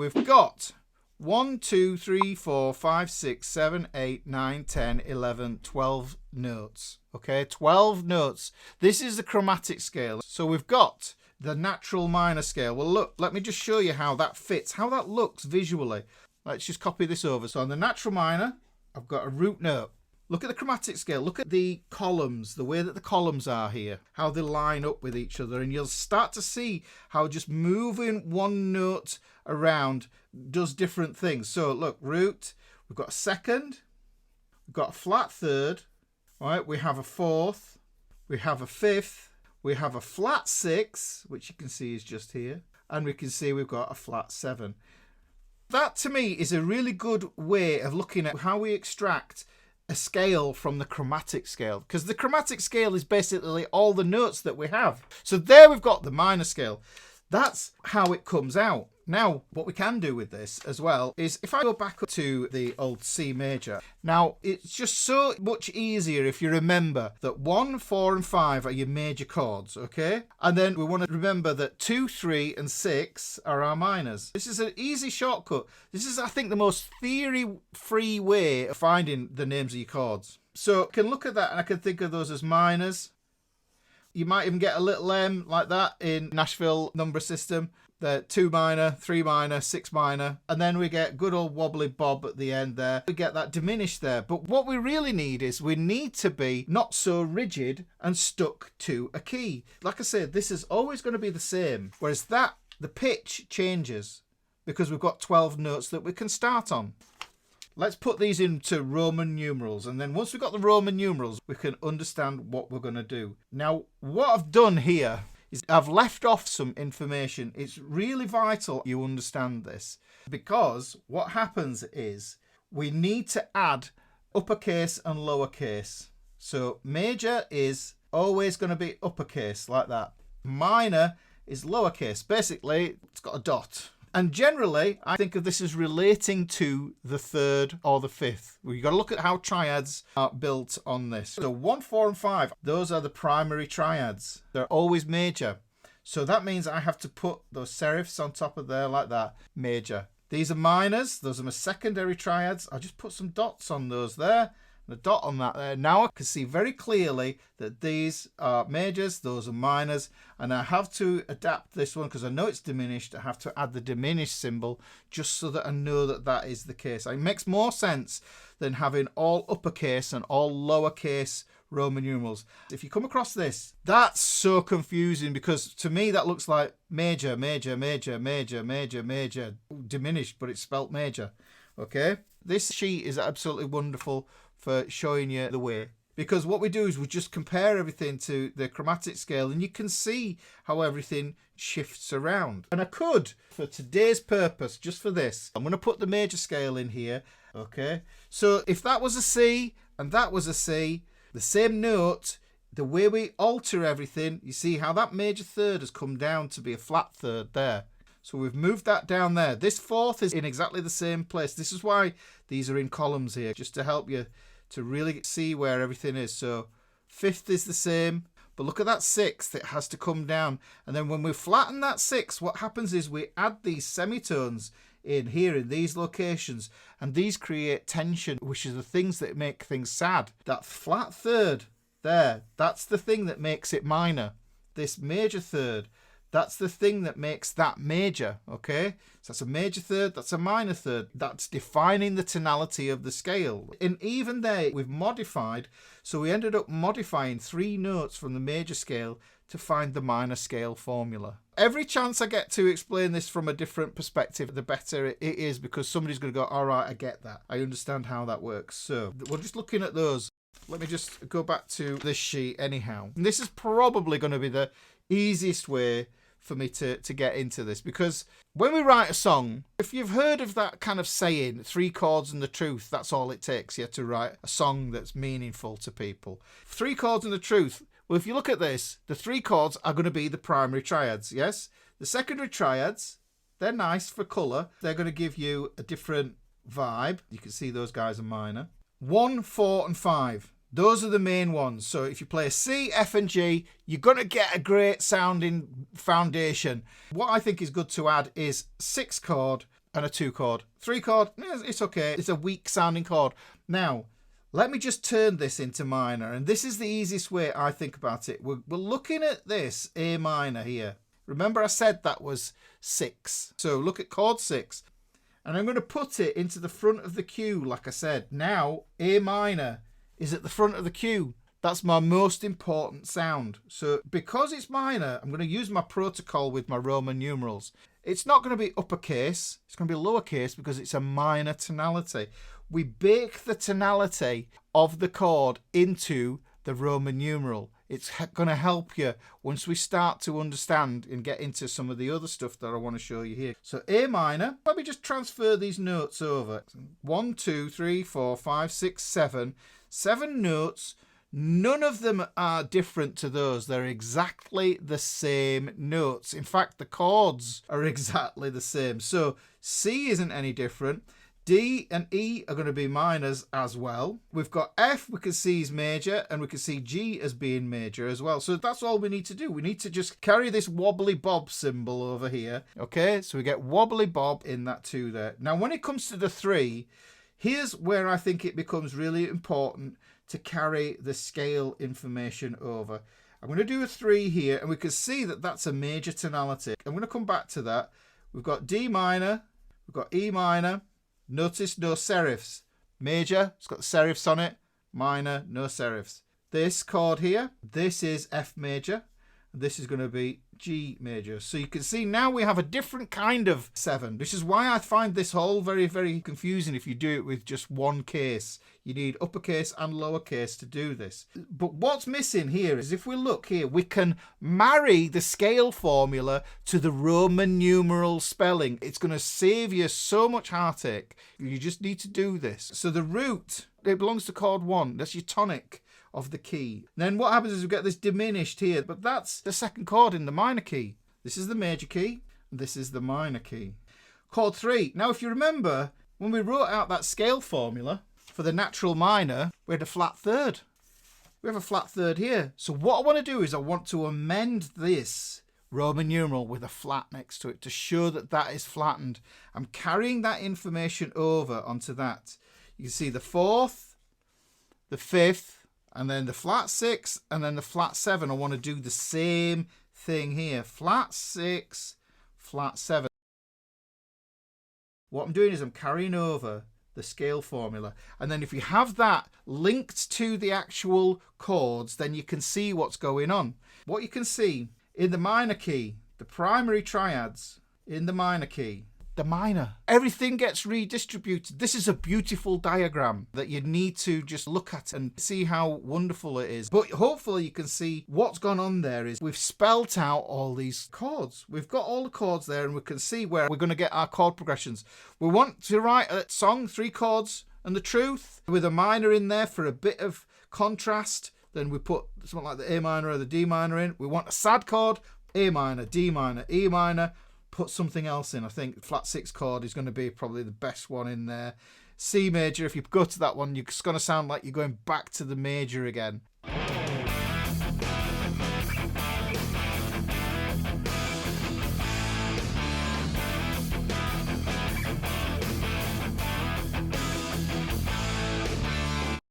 we've got 1, 2, 3, 4, 5, 6, 7, 8, 9, 10, 11, 12 notes. Okay, 12 notes. This is the chromatic scale. So we've got the natural minor scale. Well, look, let me just show you how that fits, how that looks visually. Let's just copy this over. So on the natural minor, I've got a root note. Look at the chromatic scale. Look at the columns, the way that the columns are here, how they line up with each other. And you'll start to see how just moving one note around does different things. So look, root, we've got a second, we've got a flat third, right? We have a fourth, we have a fifth, we have a flat six, which you can see is just here. And we can see we've got a flat seven. That to me is a really good way of looking at how we extract a scale from the chromatic scale, because the chromatic scale is basically all the notes that we have. So there we've got the minor scale. That's how it comes out. Now, what we can do with this as well is if I go back to the old C major, now it's just so much easier if you remember that 1, 4 and 5 are your major chords, okay? And then we want to remember that 2, 3 and 6 are our minors. This is an easy shortcut. This is, I think, the most theory-free way of finding the names of your chords. So I can look at that and I can think of those as minors. You might even get a little M like that in Nashville number system. The 2 minor, 3 minor, 6 minor, and then we get good old wobbly bob at the end there. We get that diminished there. But what we really need is we need to be not so rigid and stuck to a key. Like I said, this is always going to be the same. Whereas that, the pitch changes because we've got 12 notes that we can start on. Let's put these into Roman numerals, and then once we've got the Roman numerals, we can understand what we're going to do. Now, what I've done here is I've left off some information. It's really vital you understand this, because what happens is we need to add uppercase and lowercase. So major is always going to be uppercase like that. Minor is lowercase. Basically, it's got a dot. And generally, I think of this as relating to the third or the fifth. We've got to look at how triads are built on this. So 1, 4 and 5, those are the primary triads. They're always major. So that means I have to put those serifs on top of there like that, major. These are minors. Those are my secondary triads. I'll just put some dots on those there. A dot on that there. Now I can see very clearly that these are majors, those are minors, and I have to adapt this one because I know it's diminished. I have to add the diminished symbol just so that I know that that is the case. It makes more sense than having all uppercase and all lowercase Roman numerals. If you come across this, that's so confusing because to me that looks like major, major, major, major, major, major, diminished, but it's spelt major. Okay, this sheet is absolutely wonderful for showing you the way, because what we do is we just compare everything to the chromatic scale and you can see how everything shifts around. And I could, for today's purpose, just for this, I'm going to put the major scale in here. Okay, so if that was a C and that was a C, the same note, the way we alter everything, you see how that major third has come down to be a flat third there. So we've moved that down there. This fourth is in exactly the same place. This is why these are in columns here, just to help you to really see where everything is. So fifth is the same, but look at that sixth, it has to come down. And then when we flatten that sixth, what happens is we add these semitones in here in these locations, and these create tension, which is the things that make things sad. That flat third there, that's the thing that makes it minor. This major third, that's the thing that makes that major, okay? So that's a major third, that's a minor third. That's defining the tonality of the scale. And even there, we've modified, so we ended up modifying 3 notes from the major scale to find the minor scale formula. Every chance I get to explain this from a different perspective, the better it is, because somebody's going to go, all right, I get that. I understand how that works. So we're just looking at those. Let me just go back to this sheet anyhow. And this is probably going to be the easiest way for me to get into this, because when we write a song, if you've heard of that kind of saying, 3 chords and the truth, that's all it takes you to write a song that's meaningful to people. 3 chords and the truth. Well, if you look at this, the 3 chords are going to be the primary triads, yes? The secondary triads, they're nice for colour. They're going to give you a different vibe. You can see those guys are minor. 1, 4 and 5. Those are the main ones. So if you play a C, F and G, you're going to get a great sounding foundation. What I think is good to add is 6 chord and a 2 chord. 3 chord, it's okay. It's a weak sounding chord. Now, let me just turn this into minor. And this is the easiest way I think about it. We're looking at this A minor here. Remember I said that was 6. So look at chord 6. And I'm going to put it into the front of the cue, like I said. Now, A minor is at the front of the cue. That's my most important sound. So because it's minor, I'm going to use my protocol with my Roman numerals. It's not going to be uppercase. It's going to be lowercase because it's a minor tonality. We bake the tonality of the chord into the Roman numeral. It's going to help you once we start to understand and get into some of the other stuff that I want to show you here. So A minor, let me just transfer these notes over. 1, 2, 3, 4, 5, 6, 7. 7 notes. None of them are different to those. They're exactly the same notes. In fact, the chords are exactly the same. So C isn't any different. D and E are going to be minors as well. We've got F, we can see is major, and we can see G as being major as well. So that's all we need to do. We need to just carry this wobbly bob symbol over here. Okay, so we get wobbly bob in that 2 there. Now, when it comes to the 3, here's where I think it becomes really important to carry the scale information over. I'm going to do a 3 here, and we can see that that's a major tonality. I'm going to come back to that. We've got D minor, we've got E minor. Notice no serifs. Major, it's got the serifs on it. Minor, no serifs. This chord here, this is F major. This is going to be G major. So you can see now we have a different kind of 7. This is why I find this whole very, very confusing if you do it with just one case. You need uppercase and lowercase to do this. But what's missing here is if we look here, we can marry the scale formula to the Roman numeral spelling. It's going to save you so much heartache. You just need to do this. So the root, it belongs to chord 1. That's your tonic of the key. Then what happens is we get this diminished here, but that's the second chord in the minor key. This is the major key, and this is the minor key. Chord 3. Now, if you remember, when we wrote out that scale formula for the natural minor, we had a flat third. We have a flat third here. So what I want to do is I want to amend this Roman numeral with a flat next to it to show that that is flattened. I'm carrying that information over onto that. You can see the 4th, the 5th, and then the flat 6, and then the flat 7. I want to do the same thing here. Flat 6, flat 7. What I'm doing is I'm carrying over the scale formula. And then if you have that linked to the actual chords, then you can see what's going on. What you can see in the minor key, the primary triads in the minor key, the minor. Everything gets redistributed. This is a beautiful diagram that you need to just look at and see how wonderful it is. But hopefully you can see what's gone on there is we've spelt out all these chords. We've got all the chords there and we can see where we're going to get our chord progressions. We want to write a song, 3 chords and the truth with a minor in there for a bit of contrast. Then we put something like the A minor or the D minor in. We want a sad chord, A minor, D minor, E minor. Put something else in. I think flat 6 chord is going to be probably the best one in there. C major, if you go to that one, it's going to sound like you're going back to the major again.